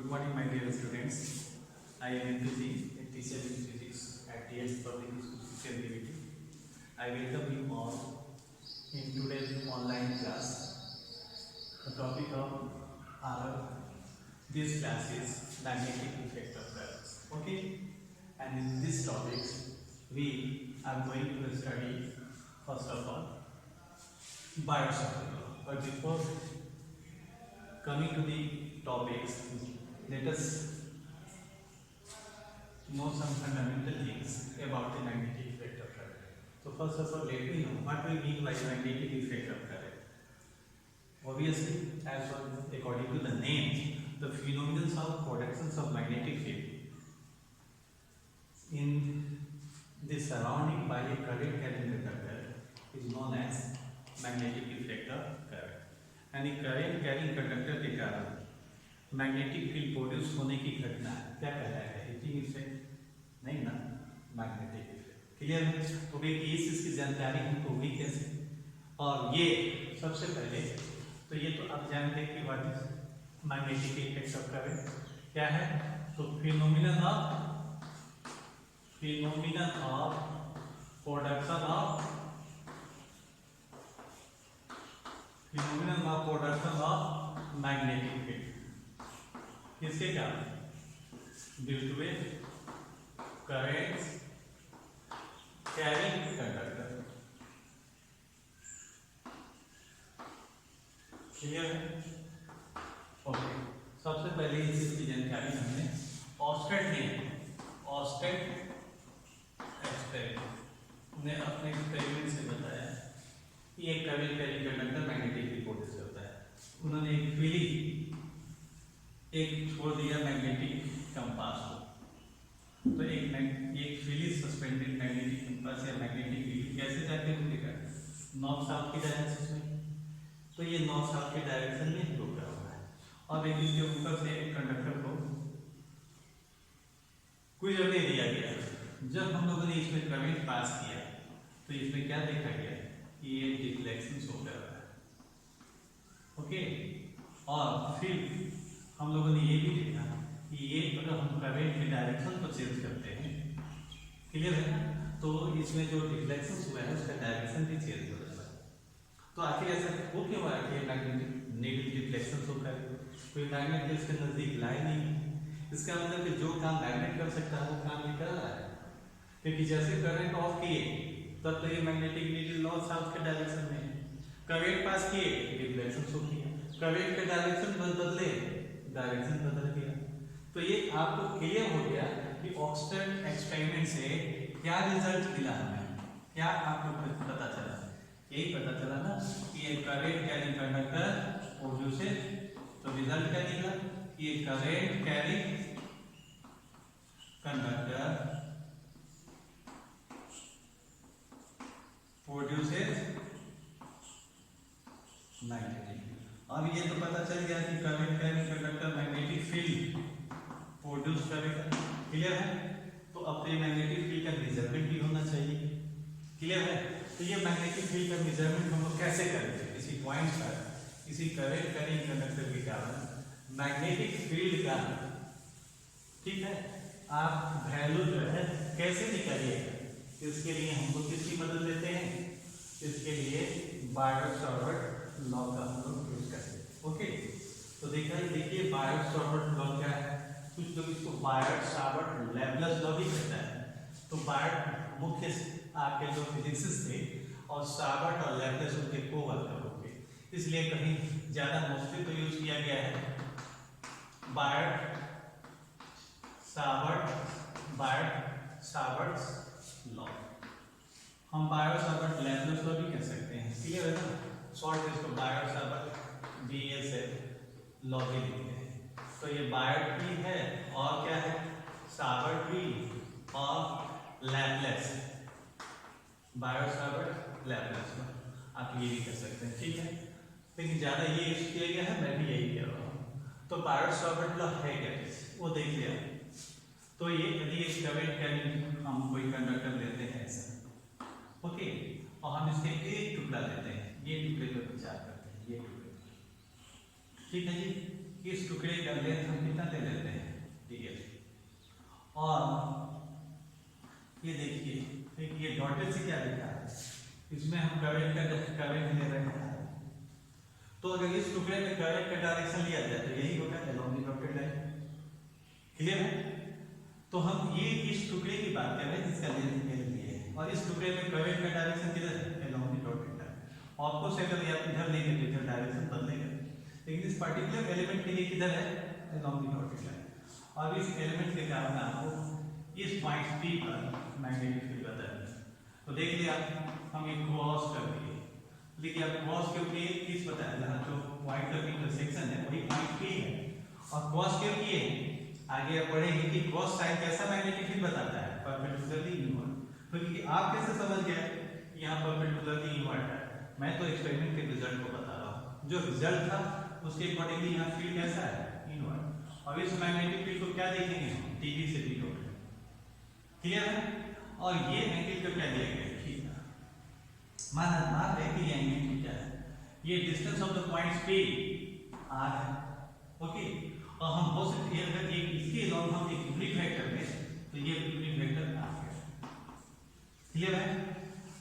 Good morning, my dear students. I am MPG, a teacher in physics at TS Public School Security. I welcome you all in today's online class. The topic of our this class is magnetic effect of currents. Okay, and in this topic we are going to study first of all Biot-Savart law. But before coming to the topics, let us know some fundamental things about the magnetic effect of current. So first of all, let me know what we mean by magnetic effect of current. Obviously, as well, according to the name, the phenomena of productions of magnetic field in the surrounding by a current carrying conductor is known as magnetic effect of current. यानी current carrying conductor के कारण magnetic field produce होने की घटना क्या कहलाएगा? Heating effect नहीं ना, मैग्नेटिक इफेक्ट। क्लियर है? तो भाई इसकी जानकारी हमको हुई कैसे? और ये सबसे पहले तो ये तो आप जानते हैं कि what is magnetic effect of current क्या है? तो phenomenon of production of magnetic field किसके कारण? Due to a current carrying conductor. Clear है? ओके, सबसे पहले इस चीज की जानकारी हमने ऑस्टेड एक्सपेरिमेंट ने अपने एक्सपेरिमेंट से बताया कि एक current carrying conductor magnetic field produce करता है। उन्होंने एक छोड़ दिया मैग्नेटिक कंपास को, तो एक फ्रीली सस्पेंडेड मैग्नेटिक कंपास या मैग्नेटिक फील्ड कैसे जाके रुकेगा? नॉर्थ साउथ की डायरेक्शन में। तो ये नॉर्थ साउथ के डायरेक्शन में रुका हुआ है और एक इसके ऊपर से एक कंडक्टर को गुजरने दिया गया। जब हम लोगों ने इसमें करंट पास किया तो इसमें क्या देखा गया? ये डिफ्लेक्शन शो कर रहा है। ओके, और फिर हम लोगों ने ये भी देखा कि ये अगर हम करंट के डायरेक्शन को चेंज करते हैं, क्लियर है, तो इसमें जो डिफ्लेक्शन हुआ है उसका डायरेक्शन भी चेंज हो जाता है। तो आखिर ऐसा वो क्यों हुआ कि मैग्नेटिक नेगेटिव डिफ्लेक्शन शो कर? कोई मैग्नेट इसके नजदीक लाए नहीं। इसका मतलब कि जो काम मैग्नेट कर सकता है वो काम ये कर रहा है, क्योंकि जैसे करंट ऑफ किए तब तो ये मैग्नेटिक नीडल नॉर्थ साउथ के डायरेक्शन में है। करंट पास किए डिफ्लेक्शन शो किया, करंट के डायरेक्शन बदले डायरेक्शन बदल गया। तो ये आपको क्लियर हो गया कि ऑक्सफोर्ड एक्सपेरिमेंट से क्या रिजल्ट मिला हमें, क्या आपको पता चला? यही पता चला ना कि एक करंट कैरिंग कंडक्टर प्रोड्यूसेस, तो रिजल्ट क्या निकला कि एक current carrying conductor produces magnetic. अब ये तो पता चल गया कि current carrying conductor magnetic field produce करेगा। क्लियर है? तो अब तो ये मैग्नेटिक फील्ड का मेजरमेंट भी होना चाहिए। क्लियर है? तो ये मैग्नेटिक फील्ड का मेजरमेंट हम लोग कैसे करेंगे? किसी पॉइंट पर किसी करंट कैरिंग कंडक्टर के कारण मैग्नेटिक फील्ड का, ठीक है, आप वैल्यू जो है कैसे निकालिएगा? इसके लिए हम लोग किसकी मदद लेते हैं? इसके लिए बायोट-सावर्ट लॉ का हम लोग यूज करते हैं। ओके, तो देखिए बायोट-सावर्ट लॉ क्या है? कुछ लोग इसको बायोट-सावर्ट लैप्लेस लॉ भी कहता है। तो बायोट मुख्य आपके जो फिजिसिस्ट थे और सावर्ट और लैप्लेस उनके को-वर्कर होंगे, इसलिए कहीं ज्यादा मोस्टली तो यूज किया गया है बायोट-सावर्ट लॉ। हम बायोट-सावर्ट लैप्लेस लॉ भी कह सकते हैं। क्लियर है ना? शॉर्ट इसको बायोट-सावर्ट BSL लॉ भी लिखते हैं। तो ये बायोट भी है और क्या है? सावर्ट भी और लैप्लेस, बायोट-सावर्ट लैप्लेस लॉ आप ये भी कह सकते हैं। ठीक है, लेकिन ज्यादा ये यूज किया गया है, मैं भी यही कह रहा हूँ। तो बायोट-सावर्ट लॉ है क्या वो देख लिया। तो ये यदि इस करंट कैरिंग हम कोई कंडक्टर लेते हैं ऐसा, ओके, और हम इसके एक टुकड़ा लेते हैं, ये टुकड़े पर विचार करते हैं, ये टुकड़े, ठीक है जी। इस टुकड़े का लेंथ हम कितना ले लेते हैं dl, और ये देखिए ये डॉटेड से क्या लिखा है, इसमें हम करंट ले रहे हैं। तो अगर इस टुकड़े में करंट का डायरेक्शन लिया जाए तो यही होगा along the dotted line। Clear है? तो हम ये इस टुकड़े की बात कर रहे हैं जिसका लेंथ l है, और इस टुकड़े में करंट का डायरेक्शन किधर है, along the dotted line। आपको से अगर आप इधर लेंगे तो इधर डायरेक्शन बदलेगा, लेकिन इस पर्टिकुलर एलिमेंट के लिए किधर है, along the dotted line। अब इस एलिमेंट के कारण आपको इस पॉइंट P पर मैग्नेटिक फील्ड बताएंगे। तो देख लिया हम एक क्रॉस कर दिए, देखिए अब क्रॉस क्यों किए, किस बताया जहाँ जो पॉइंट का इंटरसेक्शन है वही पॉइंट P है, और क्रॉस क्यों किए, आगे आप पढ़ेंगे कि क्रॉस साइन कैसा मैग्नेटिक फील्ड बताता है, परपेंडिकुलरली इनवर्ड। तो आप कैसे समझ गए यहाँ परपेंडिकुलरली इनवर्ड है, मैं तो एक्सपेरिमेंट के रिजल्ट को बता रहा हूँ, जो रिजल्ट था उसके अकॉर्डिंगली यहाँ फील्ड कैसा है, इनवर्ड। अब इस मैग्नेटिक फील्ड को क्या देखेंगे, dv से डिनोट, क्लियर है? और ये एंगल को क्या दिया गया, थीटा। मान रहे कि ये एंगल थीटा है, ये distance of the points P r है, ओके। और हम हो सकते हैं अगर एक इसके अलावा हम एक यूनिट वेक्टर लें तो ये यूनिट वेक्टर r है, क्लियर है?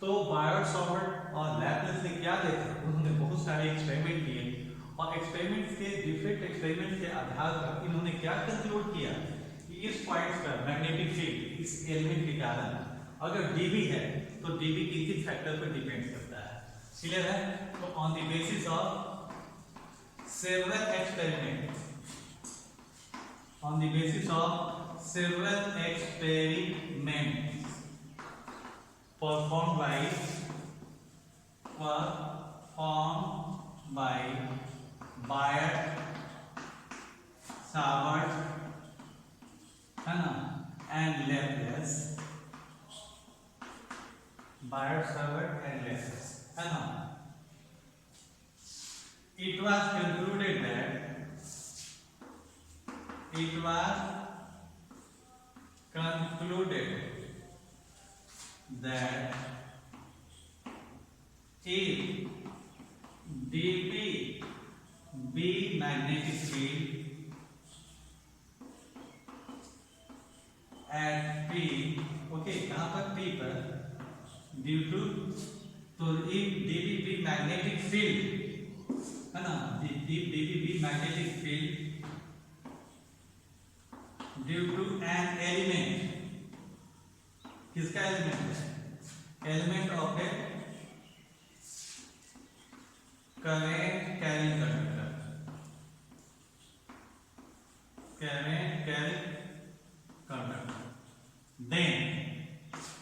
तो बायट सॉवर्ट और लैपलेस ने क्या देखा, उन्होंने बहुत सारे एक्सपेरिमेंट किए, और एक्सपेरिमेंट्स के डिफरेंट एक्सपेरिमेंट्स के आधार पर इन्होंने क्या कंक्लूड किया कि इस पॉइंट पर मैग्नेटिक फील्ड इस एलिमेंट के कारण अगर dv है तो dv किस फैक्टर पर डिपेंड करता है, क्लियर है? तो on the basis of several experiment, on the basis of several experiments performed by Bayer, Savart, है ना, and Laplace, Bayer, Savart and Laplace, है ना, it was concluded that if dp be magnetic field at P, okay, कहाँ पर P पर, due to, तो if dp be magnetic field, है ना, if dp be magnetic field due to an element, किसका element है, element of a current carrying conductor, current carrying conductor, then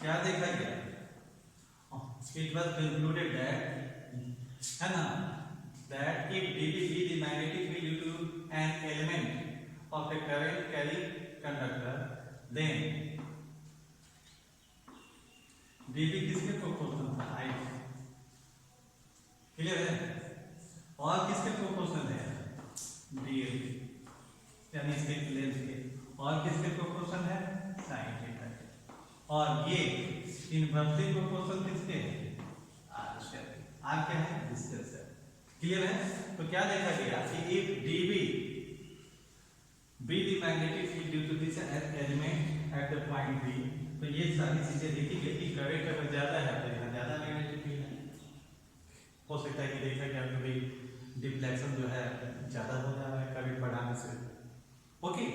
क्या देखा गया, इट वाज कंक्लूडेड दैट, है ना, that if dv be the magnetic field due to an element of a current carrying conductor, then dv किसके proportional था, I, clear है? और किसके प्रोपोर्शनल है, dl, यानी इसके लेंथ के, और किसके प्रोपोर्शनल है, sin थीटा के, और ये इनवर्सली प्रोपोर्शनल किसके है, r स्क्वायर, r क्या है, डिस्टेंस है, क्लियर है? तो क्या देखा गया कि if dv be the magnetic field due to this element at the point B, तो ये सारी चीजें देखी गई कि करंट अगर ज्यादा है तो यहाँ ज्यादा मैग्नेटिक फील्ड है, हो सकता है कि देखा गया कि भाई डिफ्लेक्शन जो है ज्यादा हो जा रहा है करंट बढ़ाने से, ओके।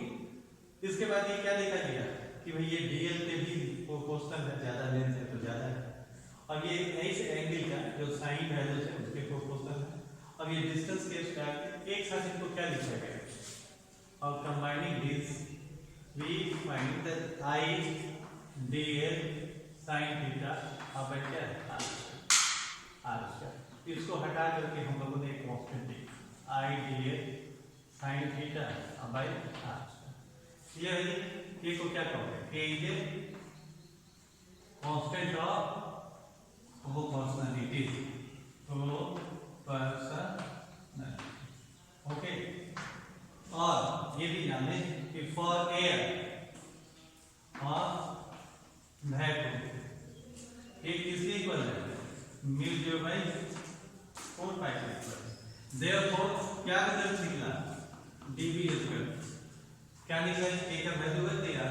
इसके बाद ये क्या देखा गया कि भाई ये dl पे भी प्रोपोर्शनल है, ज्यादा लेंथ है तो ज्यादा है, और ये इस एंगल का जो साइन वैल्यू है उसके प्रोपोर्शनल है, और ये डिस्टेंस के स्क्वायर, एक साथ इनको क्या लिखा गया, और combining this we find that I dl sin theta अब क्या है, r स्क्वायर। इसको हटा करके हम लोगों ने एक कांस्टेंट लिखा, I dl sin थीटा अब बाय r स्क्वायर। ये है, ये को क्या कहोगे, a is constant of proportionality, okay. और ये भी जान लें कि फॉर एयर और वैक्यूम एक किसके इक्वल है, म्यू 0/4 पाई के इक्वल है। देयरफॉर क्या रिजल्ट निकला, dv स्क्वायर क्या निकला a का वैल्यू है 13,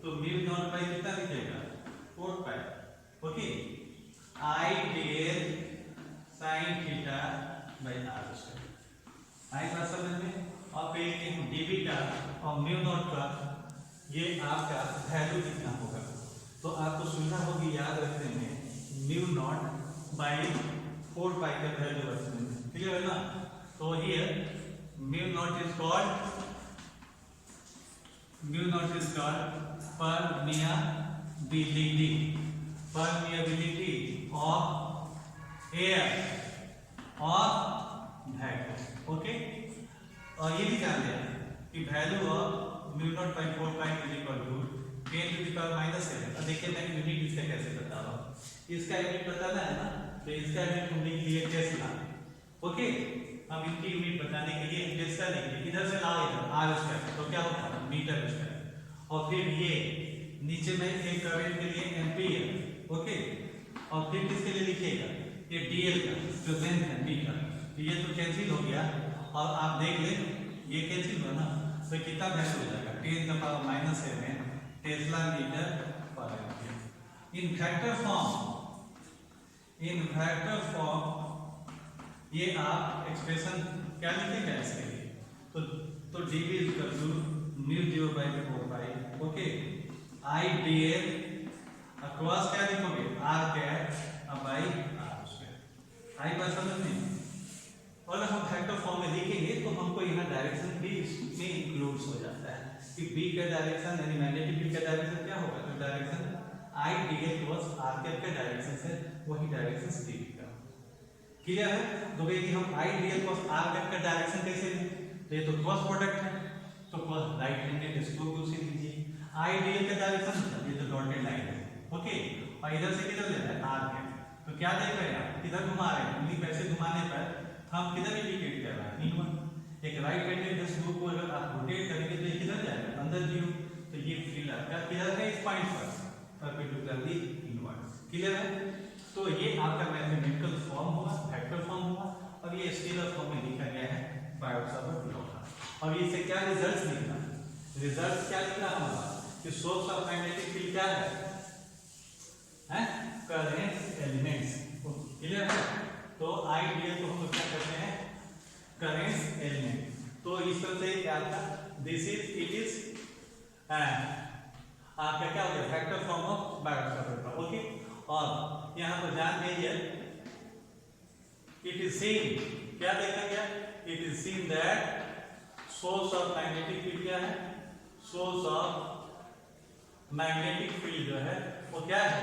तो म्यू नॉट बाई कितना निकलेगा 4 pi. Okay, I del sin theta by r square. आई बात समझ में। अब एक dv का और म्यू नॉट का ये आपका वैल्यू कितना होगा, तो आपको सुविधा होगी याद रखने में म्यू नॉट बाई 4 पाई का वैल्यू रखने में। क्लियर है ना। तो here mu naught is called permeability of air और वैक्यूम। ओके, और ये भी जान लिया कि value of mu naught by 4 pi is equal to 10 to the power -7। अब देखिए मैं यूनिट इसका कैसे बता रहा हूँ, इसका यूनिट बताना है ना, तो इसका यूनिट ढूंढने के लिए टेस्ला। ओके, हम इनकी यूनिट बताने के लिए टेस्ला लेंगे। इधर से लाओ इधर आर स्क्वायर, तो क्या होगा मीटर स्क्वायर, और फिर ये नीचे में एक करंट के लिए एम्पीयर। ओके, और फिर किसके लिए लिखिएगा ये डीएल का जो लेंथ है मीटर, तो ये तो कैंसिल हो गया, और आप देख लें ये कैंसिल हुआ ना, तो कितना वैल्यू हो जाएगा 10 का power -7 tesla metre per ampere. In vector form ये आप एक्सप्रेशन क्या लिखेंगे इसके लिए, तो dv equal to mu 0 by 4 pi. Okay, I dl across क्या लिखोगे r cap by r square. आई बात समझ में। और हम वेक्टर फॉर्म में लिखेंगे तो हमको यहाँ डायरेक्शन भी इसमें इंक्लूड्स हो जाता है कि b का डायरेक्शन यानी मैग्नेटिक फील्ड का डायरेक्शन क्या होगा, तो direction I dl cross r cap का डायरेक्शन से वही डायरेक्शन dv का। क्लियर है। तो भाई हम I dl cross r cap का डायरेक्शन कैसे लें, तो ये तो क्रॉस प्रोडक्ट है, तो क्रॉस राइट हैंडेड इसको भी उसे लीजिए। I dl का डायरेक्शन ये तो डॉटेड लाइन है। ओके, और इधर से किधर लेना है r कैप, तो क्या देख रहे हैं आप किधर घुमा रहे हैं, उंगली पैसे घुमाने पर हम किधर इंडिकेट कर रहे हैं इनवर्ड। एक राइट हैंडेड स्क्रू को अगर आप रोटेट करेंगे तो ये किधर जाएगा अंदर जीरो, तो ये फील्ड आपका किधर है इस पॉइंट पर परपेंडिकुलरली इनवर्ड। क्लियर है। तो ये आपका मैथमेटिकल फॉर्म होगा, वेक्टर फॉर्म होगा, और ये स्केलर फॉर्म में लिखा गया है बायोट-सावर्ट लॉ का। और इससे क्या रिजल्ट्स लिखना, रिजल्ट्स क्या लिखना होगा कि सोर्स ऑफ मैग्नेटिक फील्ड क्या है करंट एलिमेंट्स। क्लियर है। तो आई डीएल को हम क्या कहते हैं करंट एलिमेंट। तो इस तरह से क्या था दिस इज इट इज आपका क्या हो गया vector form of Biot-Savart. Okay, और यहाँ पर ध्यान दीजिए इट इज सीन क्या देखा गया, it is seen that source of magnetic field क्या है, सोर्स ऑफ मैग्नेटिक फील्ड जो है वो क्या है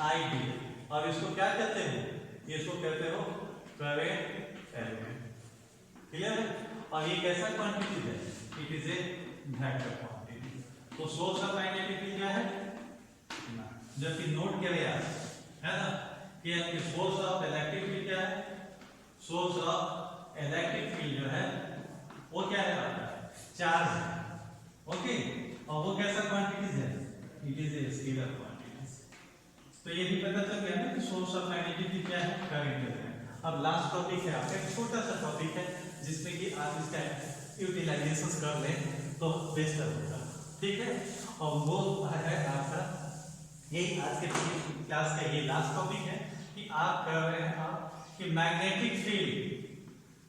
आई डी। और इसको क्या कहते हैं, इसको कहते हो करंट एलिमेंट। क्लियर है। और ये कैसा क्वांटिटी है, it is a vector quantity. तो सोर्स ऑफ मैग्नेटिक फील्ड क्या है, जबकि नोट किया गया है ना कि आपके सोर्स ऑफ इलेक्ट्रिक फील्ड क्या है, सोर्स ऑफ इलेक्ट्रिक फील्ड जो है वो क्या है आपका चार्ज है। ओके, और वो कैसा क्वांटिटीज है, it is a scalar quantities. तो ये भी पता चल गया ना कि सोर्स ऑफ मैग्नेटिक फील्ड क्या है करंट है। अब लास्ट टॉपिक है आपका एक छोटा सा टॉपिक है जिसमें कि आप इसका यूटिलाइजेशन कर लें तो बेहतर होगा। ठीक है, और वो है आपका यही आज के क्लास का ये लास्ट टॉपिक है कि आप कर रहे हैं आप कि मैग्नेटिक फील्ड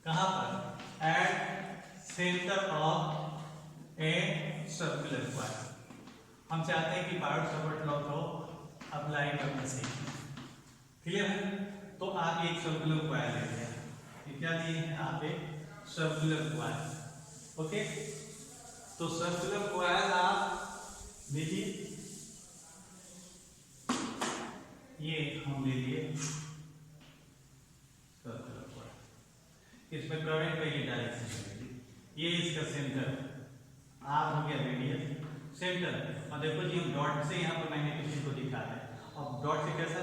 कहाँ पर at centre of a circular coil. हम चाहते हैं कि बायोट-सावर्ट लॉ को अप्लाई करना सीखें। क्लियर है। तो आप एक सर्कुलर कॉइल लेंगे, ये क्या दिए हैं आप एक सर्कुलर कॉइल। ओके, तो सर्कुलर कॉइल आप लीजिए, ये हम ले लिए सर्कुलर कॉइल, इसमें करंट का ये डायरेक्शन है, ये इसका सेंटर आर हो गया रेडियस सेंटर। और देखो जी हम डॉट से यहाँ पर मैग्नेटिक फील्ड को दिखाते हैं। अब डॉट से कैसा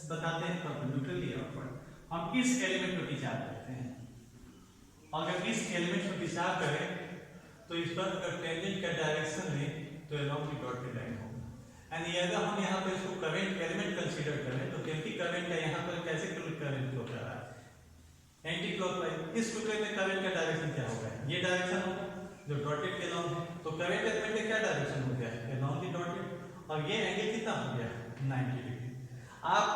बताते हैं परपेंडिकुलरली अपवर्ड। हम इस एलिमेंट पर विचार करते हैं, और अगर इस एलिमेंट पर विचार करें तो इस पर अगर टेंजेंट का डायरेक्शन लें तो अलॉन्ग द डॉटेड लाइन होगा। एंड अगर हम यहाँ पर इसको करंट एलिमेंट कंसीडर करें तो क्योंकि करंट का यहाँ पर कैसे करंट फ्लो कर रहा है एंटी क्लॉकवाइज, इस टुकड़े में करंट का डायरेक्शन क्या होगा, ये डायरेक्शन होगा जो डॉटेड के अलाउंग है, तो करंट एलिमेंट का क्या डायरेक्शन हो गया, अलाउंग द डॉटेड, और ये एंगल कितना हो गया 90 डिग्री। आप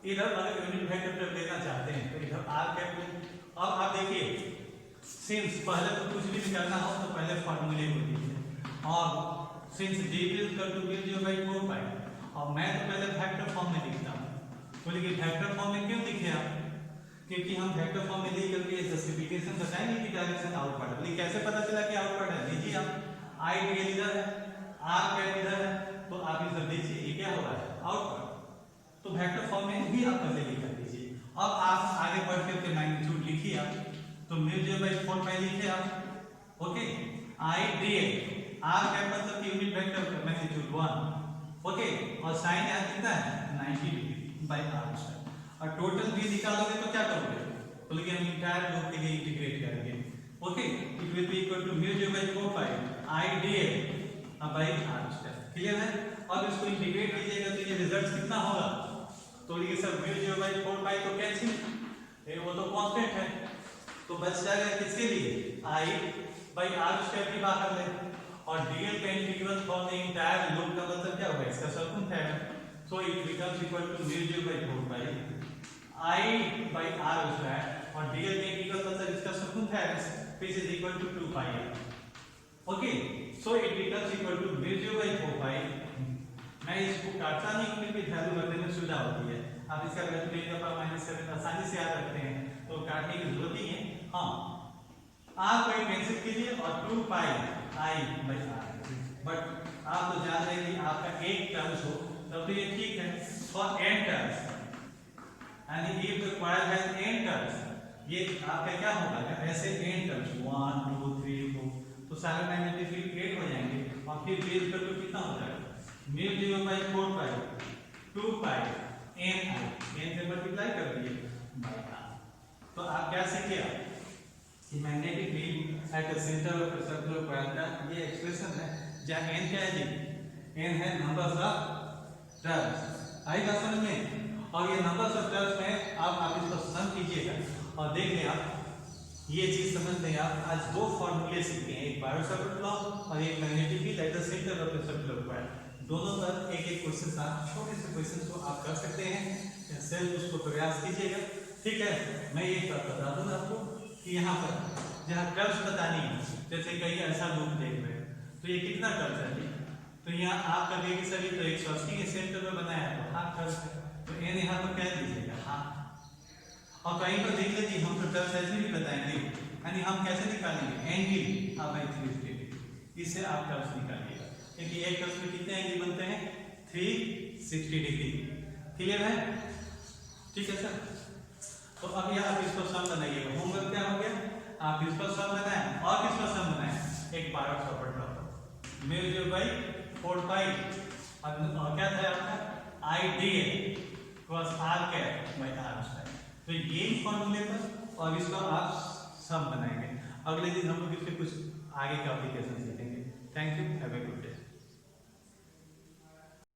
इधर अगर यूनिट वेक्टर लेना चाहते हैं तो इधर आर कैप लें। अब आप देखिए सिंस पहले तो कुछ भी निकालना हो तो पहले फॉर्मूले को लीजिए, और since D is equal to b/4 pi, और मैं तो पहले वेक्टर फॉर्म में लिखता हूं। तो लेकिन वेक्टर फॉर्म में क्यों लिखे आप, क्योंकि हम वेक्टर फॉर्म में लिख करके जस्टिफिकेशन बताएंगे कि डायरेक्शन आउटवर्ड है। लेकिन कैसे पता चला कि आउटवर्ड है, लीजिए आप आई डी इधर है, आर कैप इधर है, तो आप इधर देखिए ये क्या हो रहा है, आउटवर्ड। तो वेक्टर फॉर्म में भी आप पहले लिख कर दीजिए। अब आप आगे बढ़ करके मैग्नीट्यूड लिखिए आप, तो μ/4 पाई लिखे आप, okay. I D R cap मतलब यूनिट वेक्टर मैग्नीट्यूड 1, ओके, और साइन यहाँ कितना है 90 डिग्री बाय आर स्क्वायर। और टोटल भी निकालोगे तो क्या करोगे, तो लेकिन हम इंटायर लूप के लिए इंटीग्रेट करेंगे, okay. It will be equal to μ/4 pi I D by R square, clear है। अब इसको इंटीग्रेट कीजिएगा तो ये रिजल्ट कितना होगा, तो ये सब μ/4 पाई तो कैंसिल, वो तो कांस्टेंट है, तो बच जाएगा किसके लिए, आई बाय आर स्क्वायर भी बाहर ले, और डीएल का integral for the entire loop का मतलब क्या होगा, इसका circumference, so it becomes equal to μ/4 pi I by R square, और डीएल का इंटीग्रल मतलब इसका circumference which is equal to 2 pi r, okay, so it becomes equal to μ/4 पाई। मैं इसको काटता नहीं हूं क्योंकि वैल्यू रखने में सुविधा होती है, आप इसका वैल्यू 10⁻⁷ आसानी से याद रखते हैं, तो काटने की जरूरत नहीं है। हाँ, आप कोई कैंसिल कीजिए और 2 पाई आई बाय आर, बट आप तो जान रहे हैं कि आपका एक टर्म्स हो तब तो ये ठीक है। For n terms and if the coil has n terms, ये आपका क्या होगा, ऐसे n टर्म्स 1 2 3 4, तो सारे मैग्नेटिक फील्ड 8 हो जाएंगे, और फिर b इक्वल टू कितना हो जाएगा μ/4 पाई 2 पाई n से मल्टीप्लाई कर दिए बाय r। तो आप क्या सीखे कि magnetic field at the centre of the circular coil का ये एक्सप्रेशन है, जहां n क्या है जी, n है नंबर्स ऑफ टर्म्स, आएगा समझ में। और ये नंबर्स ऑफ टर्म्स में आप इसको सम कीजिएगा और देख लें आप, ये चीज समझ लें आप। आज दो फॉर्मूले सीखे हैं, एक बायो-सावर्ट लॉ और एक magnetic field at the centre of the circular coil. दोनों पर एक एक क्वेश्चन था, छोटे से क्वेश्चन को आप कर सकते हैं, सेल्फ उसको प्रयास कीजिएगा, ठीक है। मैं ये बता दूं आपको कि यहाँ पर जहाँ कर्व्स बतानी है, जैसे कहीं ऐसा लूप देख रहे हैं तो ये कितना कर्व है, तो यहाँ आप करेंगे सभी तो 180 के सेंटर में बनाया है तो हाफ कर्व है, तो n यहाँ पर कह दीजिएगा हाफ। और कहीं पर देख लीजिए हम तो कर्व ऐसे भी बताएंगे, यानी हम कैसे निकालेंगे, एंगल आप 360 डिग्री, इससे आप कर्व निकालिएगा, क्योंकि एक कर्व में कितने एंगल बनते हैं 360 डिग्री, क्लियर है, ठीक है सर। तो अब यहाँ आप इसको सम बनाइएगा, होमवर्क क्या हो गया, आप इसको सम बनाएं और किसका सम बनाएं, एक बायो-सावर्ट लॉ μ/4 पाई और क्या था आपका I D cross R cap by R square. तो ये फॉर्मूले पर और इसका आप सम बनाएंगे। अगले दिन हम लोग इसके कुछ आगे का एप्लीकेशन सीखेंगे। Thank you, have a good